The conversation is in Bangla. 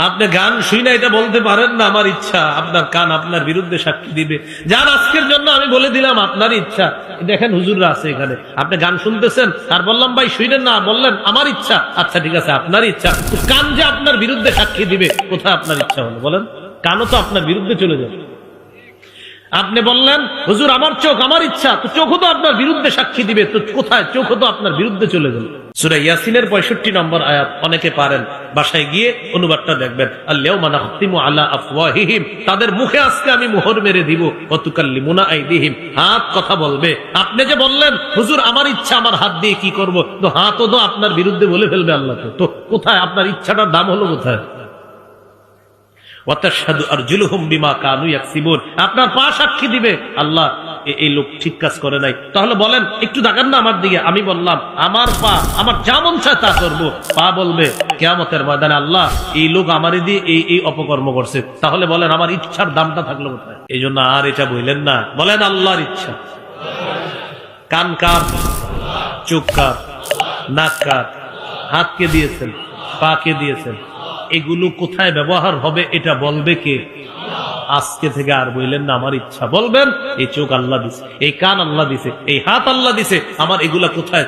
আপনি গান শুই না এটা বলতে পারেন না আমার ইচ্ছা, আপনার কান আপনার বিরুদ্ধে সাক্ষী দিবে। যান আজকের জন্য আমি বলে দিলাম আপনার ইচ্ছা। দেখেন হুজুররা আছে এখানে, আপনি গান শুনতেছেন আর বললাম ভাই শুনেন না, বললেন আমার ইচ্ছা, আচ্ছা ঠিক আছে আপনার ইচ্ছা। কান যে আপনার বিরুদ্ধে সাক্ষী দিবে, কোথায় আপনার ইচ্ছা হলো বলেন? কানও তো আপনার বিরুদ্ধে চলে যাবে। আপনি বললেন হুজুর আমার চোখ আমার ইচ্ছা, তো চোখও তো আপনার বিরুদ্ধে সাক্ষী দিবে, তো কোথায়? চোখও তো আপনার বিরুদ্ধে চলে গেল। সূরা ইয়াসিনের 65 নম্বর আয়াত অনেকে পারেন, বাসায় গিয়ে অনুবাদটা দেখবেন। আল-ইয়াউমা নাখতিমু আলা আফওয়াহিহিম, তাদের মুখে আজকে আমি মোহর মেরে দিব। ওয়া তুকাল্লিমুনা আইদিহিম, হাত কথা বলবে। আপনি যে বললেন হুজুর আমার ইচ্ছা, আমার হাত দিয়ে কি করব, তো হাতও তো আপনার বিরুদ্ধে বলে ফেলবে আল্লাহ। তো কোথায় আপনার ইচ্ছাটার দাম হলো কোথায়? আপনার পা সাক্ষী দিবে আল্লাহ এই লোক ঠিক কাজ করে নাই। তাহলে বলেন একটু দেখান না আমার দিকে, আমি বললাম আমার পা আমার যা মন চায় তা করবো। পা বলবে কিয়ামতের ময়দানে আল্লাহ এই লোক আমারই দিয়ে এই অপকর্ম করছে। তাহলে বলেন আমার ইচ্ছার দামটা থাকলো কোথায়? এই জন্য আর এটা বললেন না, বলেন আল্লাহর ইচ্ছা। কান কার, চোখ কার, নাক কার, হাতকে দিয়েছেন, পাকে দিয়েছেন, এগুলো কোথায় ব্যবহার হবে এটা বলবে কে? আজকে থেকে আর বললেন না আমার ইচ্ছা, বলবেন এই চোখ আল্লাহ দিছে, এই কান আল্লাহ দিছে, এই হাত আল্লাহ দিছে, আমার এগুলা কোথায়